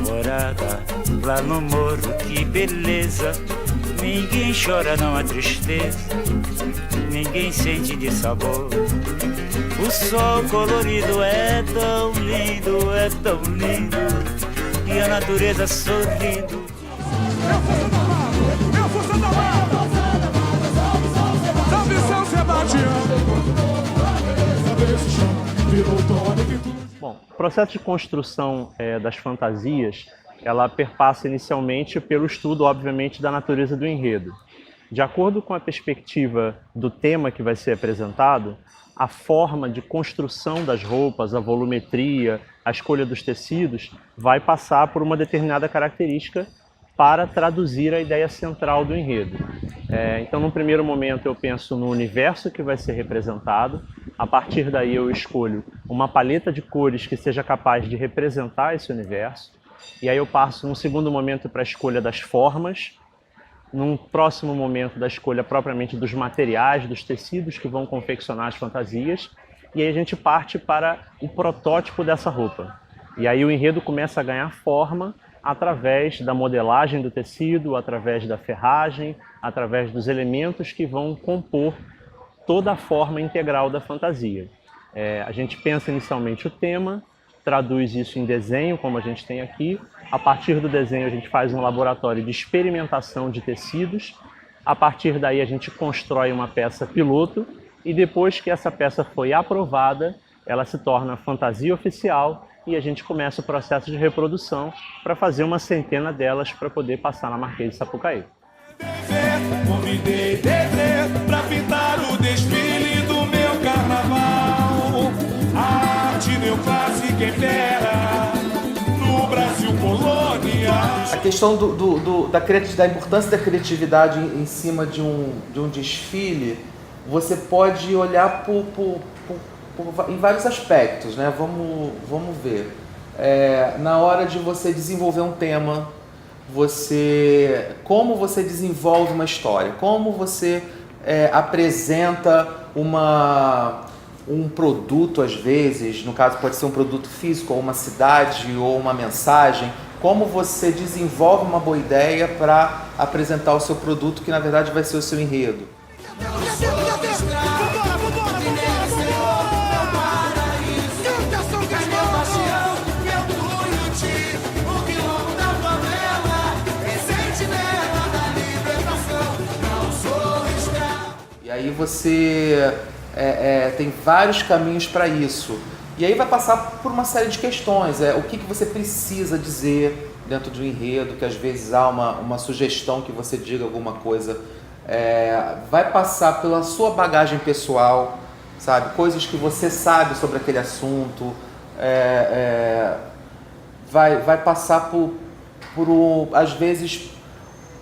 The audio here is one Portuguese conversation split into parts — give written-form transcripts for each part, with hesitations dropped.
alvorada, lá no morro, que beleza. Ninguém chora, não há tristeza, ninguém sente de sabor. O sol colorido é tão lindo, é tão lindo, e a natureza sorrindo. É a força da mata, salve São Sebastião. Bom, o processo de construção das fantasias, ela perpassa inicialmente pelo estudo, obviamente, da natureza do enredo. De acordo com a perspectiva do tema que vai ser apresentado, a forma de construção das roupas, a volumetria, a escolha dos tecidos, vai passar por uma determinada característica para traduzir a ideia central do enredo. Então, num primeiro momento, eu penso no universo que vai ser representado. A partir daí, eu escolho uma paleta de cores que seja capaz de representar esse universo. E aí eu passo, num segundo momento, para a escolha das formas. Num próximo momento, da escolha propriamente dos materiais, dos tecidos que vão confeccionar as fantasias. E aí a gente parte para o protótipo dessa roupa. E aí o enredo começa a ganhar forma através da modelagem do tecido, através da ferragem, através dos elementos que vão compor toda a forma integral da fantasia. A gente pensa inicialmente o tema, traduz isso em desenho, como a gente tem aqui. A partir do desenho a gente faz um laboratório de experimentação de tecidos. A partir daí a gente constrói uma peça piloto e depois que essa peça foi aprovada, ela se torna fantasia oficial e a gente começa o processo de reprodução para fazer uma centena delas para poder passar na Marquês de Sapucaí. Convidei Dedé pra pintar o desfile do meu carnaval. A arte neoclássica impera no Brasil colonial. A questão da importância da criatividade em cima de um desfile, você pode olhar em vários aspectos, né? Vamos ver. Na hora de você desenvolver um tema, como você desenvolve uma história, como você apresenta um produto, às vezes, no caso pode ser um produto físico, ou uma cidade, ou uma mensagem, como você desenvolve uma boa ideia para apresentar o seu produto, que na verdade vai ser o seu enredo. E aí você tem vários caminhos para isso. E aí vai passar por uma série de questões. O que você precisa dizer dentro de um enredo, que às vezes há uma sugestão que você diga alguma coisa. Vai passar pela sua bagagem pessoal, sabe? Coisas que você sabe sobre aquele assunto. Vai passar às vezes,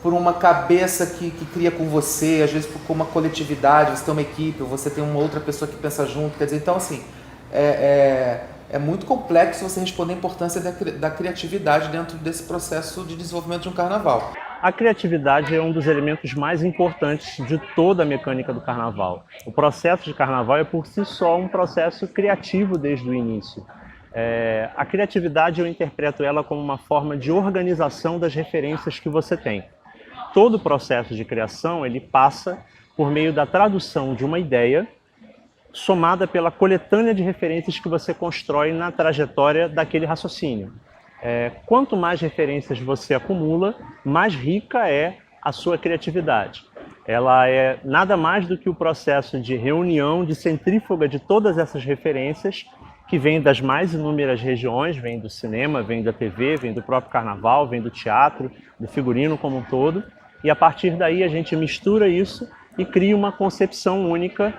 por uma cabeça que cria com você, às vezes por uma coletividade, você tem uma equipe, você tem uma outra pessoa que pensa junto, quer dizer, então assim, é muito complexo você responder a importância da criatividade dentro desse processo de desenvolvimento de um carnaval. A criatividade é um dos elementos mais importantes de toda a mecânica do carnaval. O processo de carnaval é por si só um processo criativo desde o início. A criatividade eu interpreto ela como uma forma de organização das referências que você tem. Todo o processo de criação ele passa por meio da tradução de uma ideia somada pela coletânea de referências que você constrói na trajetória daquele raciocínio. Quanto mais referências você acumula, mais rica é a sua criatividade. Ela é nada mais do que o processo de reunião, de centrífuga de todas essas referências que vêm das mais inúmeras regiões, vem do cinema, vem da TV, vem do próprio carnaval, vem do teatro, do figurino como um todo. E a partir daí a gente mistura isso e cria uma concepção única,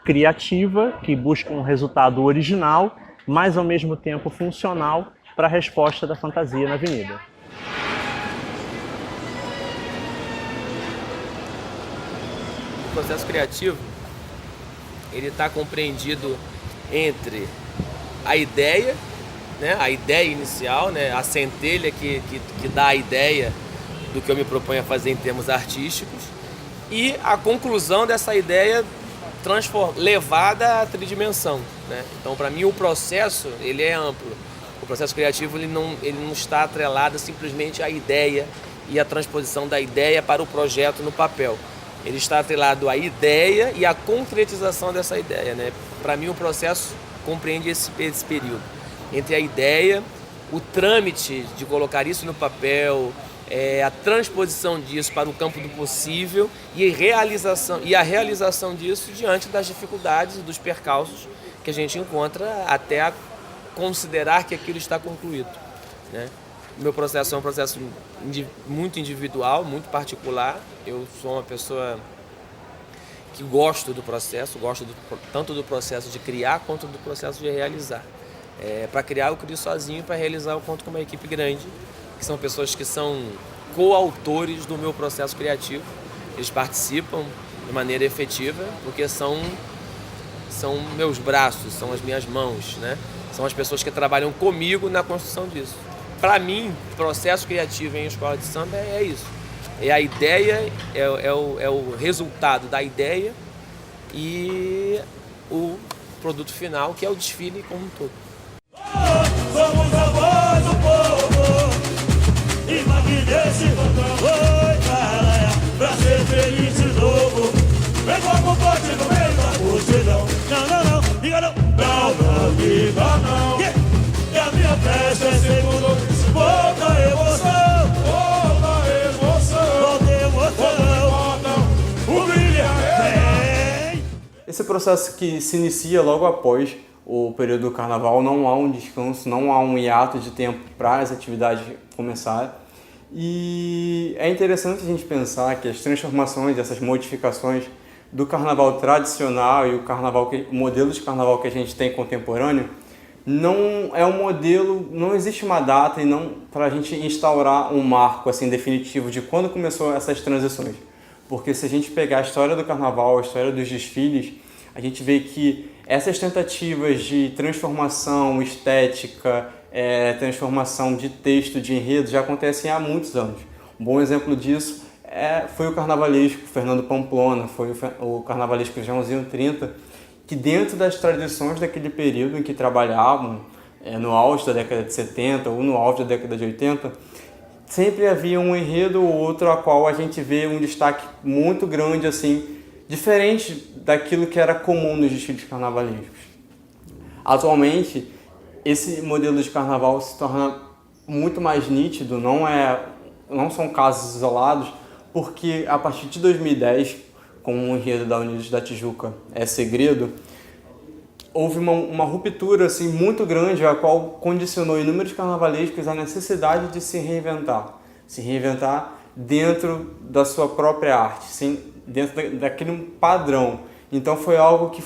criativa, que busca um resultado original, mas ao mesmo tempo funcional para a resposta da fantasia na avenida. O processo criativo, ele está compreendido entre a ideia, né, a ideia inicial, né, a centelha que dá a ideia do que eu me proponho a fazer em termos artísticos, e a conclusão dessa ideia levada à tridimensão, né? Então, para mim, o processo ele é amplo. O processo criativo ele não está atrelado simplesmente à ideia e à transposição da ideia para o projeto no papel. Ele está atrelado à ideia e à concretização dessa ideia, né? Para mim, o processo compreende esse período entre a ideia, o trâmite de colocar isso no papel, a transposição disso para o campo do possível e a realização disso diante das dificuldades e dos percalços que a gente encontra até considerar que aquilo está concluído, né? O meu processo é um processo muito individual, muito particular. Eu sou uma pessoa que gosto do processo, tanto do processo de criar quanto do processo de realizar. Para criar eu crio sozinho, para realizar eu conto com uma equipe grande, que são pessoas que são coautores do meu processo criativo. Eles participam de maneira efetiva, porque são meus braços, são as minhas mãos, né? São as pessoas que trabalham comigo na construção disso. Para mim, processo criativo em escola de samba é isso. É a ideia, é o resultado da ideia e o produto final, que é o desfile como um todo. Somos a voz do povo, imagine esse botão, oi, caralho, pra ser feliz de novo. Vem como pote no meio da multidão. Não, diga não. Não, diga não. Que a minha festa é segundo. Volta emoção. Volta emoção. O brilho vem. Esse processo que se inicia logo após o período do carnaval, não há um descanso, não há um hiato de tempo para as atividades começarem. E é interessante a gente pensar que as transformações, essas modificações do carnaval tradicional e o modelo de carnaval que a gente tem contemporâneo, não é um modelo, não existe uma data e não para a gente instaurar um marco assim definitivo de quando começou essas transições. Porque se a gente pegar a história do carnaval, a história dos desfiles, a gente vê que essas tentativas de transformação estética, transformação de texto, de enredo, já acontecem há muitos anos. Um bom exemplo disso foi o carnavalesco Fernando Pamplona, foi o carnavalesco Joãozinho 30, que dentro das tradições daquele período em que trabalhavam, no auge da década de 70 ou no auge da década de 80, sempre havia um enredo ou outro a qual a gente vê um destaque muito grande, assim, diferente daquilo que era comum nos desfiles carnavalescos. Atualmente, esse modelo de carnaval se torna muito mais nítido, não são casos isolados, porque a partir de 2010, com o enredo da Unidos da Tijuca É Segredo, houve uma ruptura assim, muito grande, a qual condicionou inúmeros carnavalescos à necessidade de se reinventar dentro da sua própria arte, dentro daquele padrão. Então foi algo que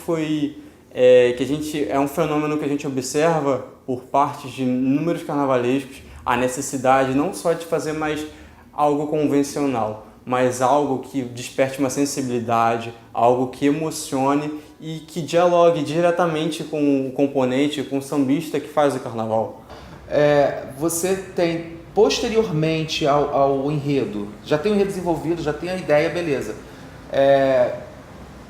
é um fenômeno que a gente observa por parte de inúmeros carnavalescos, a necessidade não só de fazer mais algo convencional, mas algo que desperte uma sensibilidade, algo que emocione e que dialogue diretamente com o componente, com o sambista que faz o carnaval. Você tem, posteriormente ao enredo, já tem o enredo desenvolvido, já tem a ideia, beleza.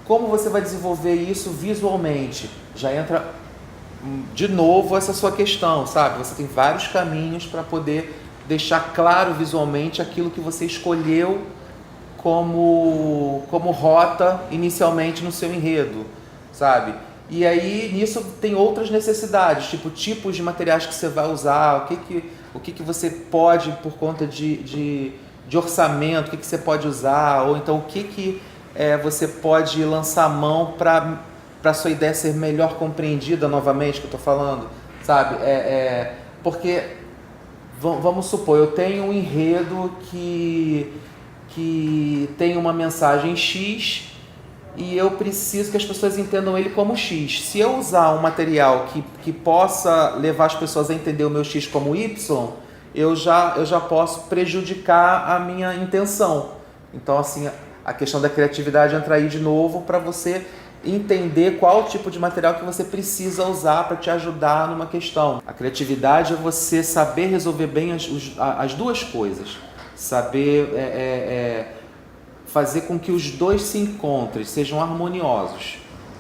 Como você vai desenvolver isso visualmente? Já entra de novo essa sua questão, sabe? Você tem vários caminhos para poder deixar claro visualmente aquilo que você escolheu como rota inicialmente no seu enredo, sabe? E aí nisso tem outras necessidades, tipo tipos de materiais que você vai usar, o que você pode, por conta de orçamento, o que você pode usar, ou então o que você pode lançar a mão para a sua ideia ser melhor compreendida novamente, que eu estou falando, sabe? Porque, vamos supor, eu tenho um enredo que tem uma mensagem X e eu preciso que as pessoas entendam ele como X. Se eu usar um material que possa levar as pessoas a entender o meu X como Y, eu já posso prejudicar a minha intenção. Então, assim, a questão da criatividade entra aí de novo para você entender qual tipo de material que você precisa usar para te ajudar numa questão. A criatividade é você saber resolver bem as duas coisas. Saber fazer com que os dois se encontrem, sejam harmoniosos,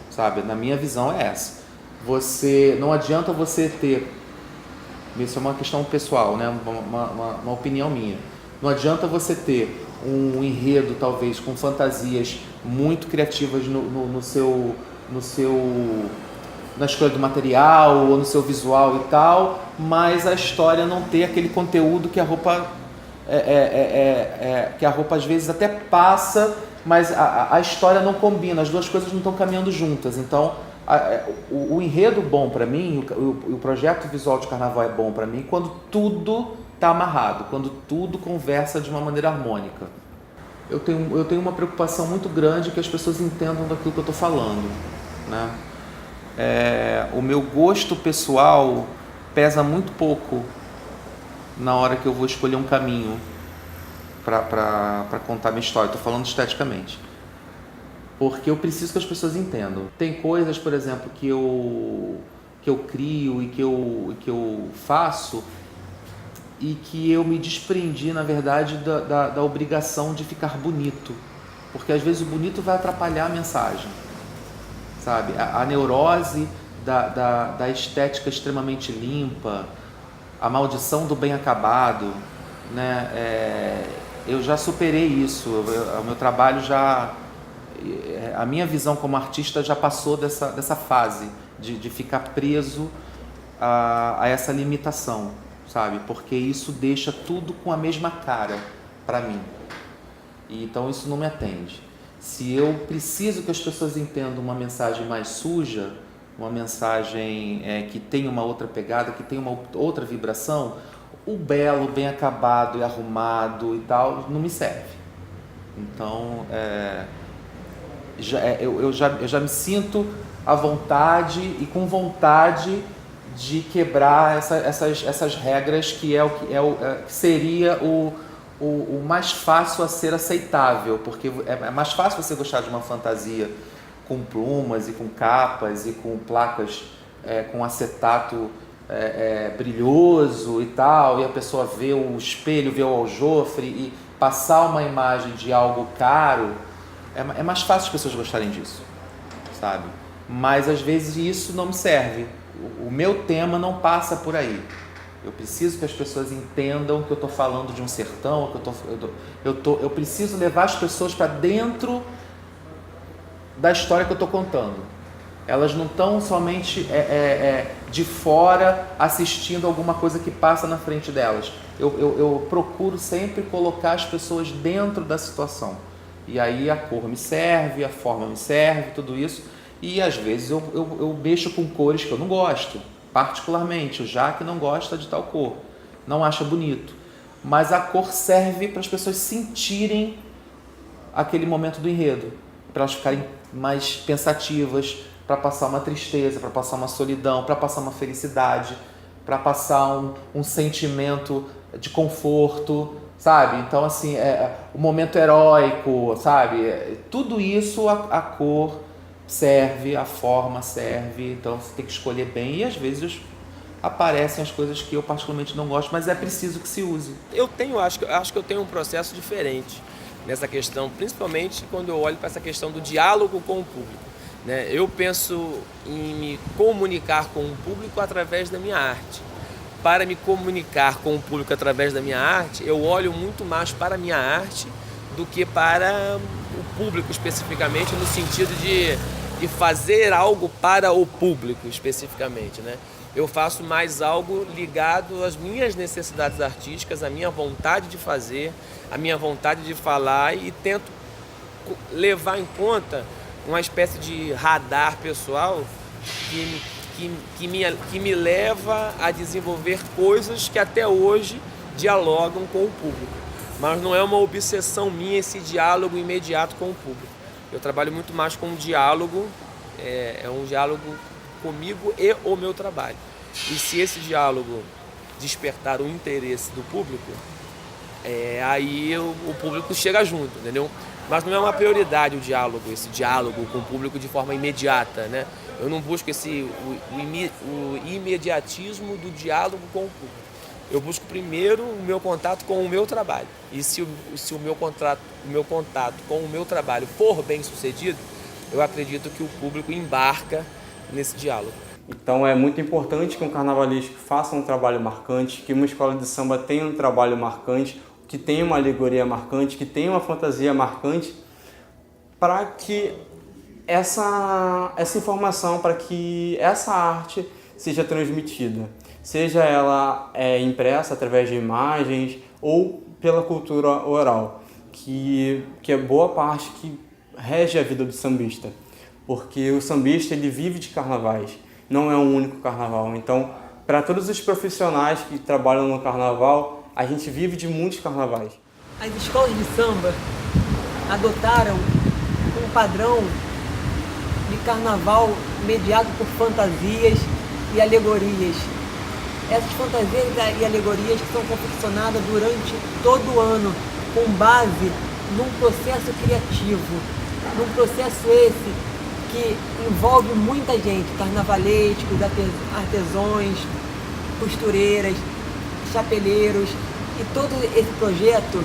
sabe? Na minha visão é essa. Não adianta você ter Isso é uma questão pessoal, né? Uma opinião minha. Não adianta você ter um enredo, talvez, com fantasias muito criativas na escolha do material ou no seu visual e tal, mas a história não ter aquele conteúdo que a roupa que a roupa às vezes até passa, mas a história não combina, as duas coisas não estão caminhando juntas. Então o enredo bom para mim, o projeto visual de carnaval é bom para mim quando tudo está amarrado, quando tudo conversa de uma maneira harmônica. Eu tenho uma preocupação muito grande que as pessoas entendam daquilo que eu estou falando, né? O meu gosto pessoal pesa muito pouco na hora que eu vou escolher um caminho para contar minha história. Estou falando esteticamente, porque eu preciso que as pessoas entendam. Tem coisas, por exemplo, que eu crio e que eu faço e que eu me desprendi, na verdade, da obrigação de ficar bonito, porque às vezes o bonito vai atrapalhar a mensagem, sabe? A neurose da estética extremamente limpa, a maldição do bem acabado, né? Eu já superei isso, o meu trabalho a minha visão como artista já passou dessa fase de ficar preso a essa limitação, sabe? Porque isso deixa tudo com a mesma cara para mim. E então isso não me atende. Se eu preciso que as pessoas entendam uma mensagem mais suja, uma mensagem que tem uma outra pegada, que tem uma outra vibração, o belo, bem acabado e arrumado e tal, não me serve. Então, eu já me sinto à vontade e com vontade de quebrar essas regras que seria o mais fácil a ser aceitável, porque é mais fácil você gostar de uma fantasia com plumas e com capas e com placas com acetato brilhoso e tal, e a pessoa vê o espelho, vê o aljofre e passar uma imagem de algo caro, é mais fácil as pessoas gostarem disso, sabe? Mas às vezes isso não me serve. O meu tema não passa por aí. Eu preciso que as pessoas entendam que eu estou falando de um sertão, que eu preciso levar as pessoas para dentro da história que eu estou contando. Elas não estão somente de fora assistindo alguma coisa que passa na frente delas. Eu procuro sempre colocar as pessoas dentro da situação. E aí a cor me serve, a forma me serve, tudo isso. E às vezes eu mexo com cores que eu não gosto. Particularmente, o Jaque não gosta de tal cor, não acha bonito, mas a cor serve para as pessoas sentirem aquele momento do enredo, para elas ficarem mais pensativas, para passar uma tristeza, para passar uma solidão, para passar uma felicidade, para passar um sentimento de conforto, sabe? Então, assim, o momento heróico, sabe? Tudo isso a cor serve, a forma serve, então você tem que escolher bem e às vezes aparecem as coisas que eu particularmente não gosto, mas é preciso que se use. Acho que eu tenho um processo diferente nessa questão, principalmente quando eu olho para essa questão do diálogo com o público, né? Eu penso em me comunicar com o público através da minha arte. Para me comunicar com o público através da minha arte, eu olho muito mais para a minha arte do que para o público especificamente, no sentido de fazer algo para o público especificamente, né? Eu faço mais algo ligado às minhas necessidades artísticas, à minha vontade de fazer, à minha vontade de falar, e tento levar em conta uma espécie de radar pessoal que me leva a desenvolver coisas que até hoje dialogam com o público. Mas não é uma obsessão minha esse diálogo imediato com o público. Eu trabalho muito mais com um diálogo, é um diálogo comigo e o meu trabalho. E se esse diálogo despertar o interesse do público, aí o público chega junto, entendeu? Mas não é uma prioridade esse diálogo com o público de forma imediata, né? Eu não busco o imediatismo do diálogo com o público. Eu busco primeiro o meu contato com o meu trabalho. E se o meu contato com o meu trabalho for bem sucedido, eu acredito que o público embarca nesse diálogo. Então é muito importante que um carnavalesco faça um trabalho marcante, que uma escola de samba tenha um trabalho marcante, que tenha uma alegoria marcante, que tenha uma fantasia marcante, para que essa informação, para que essa arte seja transmitida. Seja ela impressa através de imagens ou pela cultura oral, que é boa parte que rege a vida do sambista. Porque o sambista ele vive de carnavais, não é um único carnaval. Então, para todos os profissionais que trabalham no carnaval, a gente vive de muitos carnavais. As escolas de samba adotaram um padrão de carnaval mediado por fantasias e alegorias. Essas fantasias e alegorias que são confeccionadas durante todo o ano, com base num processo criativo, num processo esse que envolve muita gente, carnavalescos, artesãos, costureiras, chapeleiros, e todo esse projeto,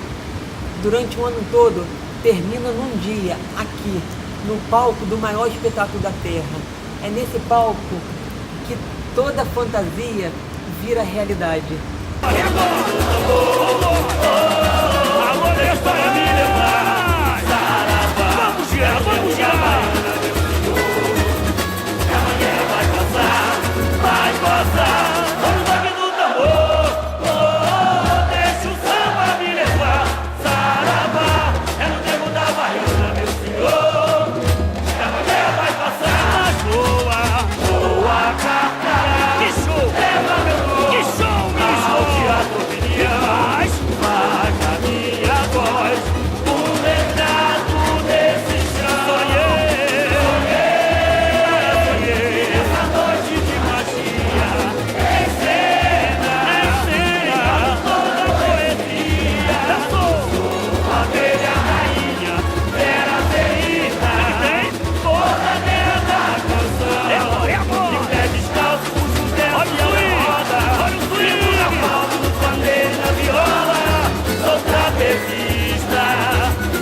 durante o ano todo, termina num dia, aqui, no palco do maior espetáculo da Terra. É nesse palco que toda fantasia vira realidade. Vamos girar! Vai gozar! Vamos toque do tambor! Deixa o samba me levar! Saravá! É no tempo da baiana, meu senhor! Que a mulher vai passar! Voa, carcará! Que show! Leva meu nome! Que show, bicho! Ao teatro opinião! Vai a minha voz! Um retrato desse chão! Sonhei! Essa noite de magia! Em cena! Toda a poesia! A velha rainha era ferida! Toda a guerra da canção! De pé descalço, puxo o dedo e a roda! Vivo na palma do pandeiro na viola! Sou trapezista!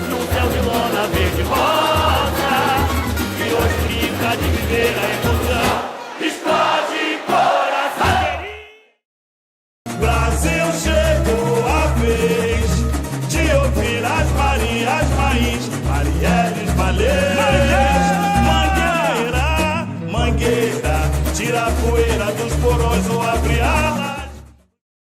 Num céu de lona verde rosa! E hoje brinca de viver a emoção! Explode coração! Brasil chegou a vez de ouvir as Marias Maís, Marielles Valês, Mangueira, Mangueira, tira a poeira dos porões ou abre a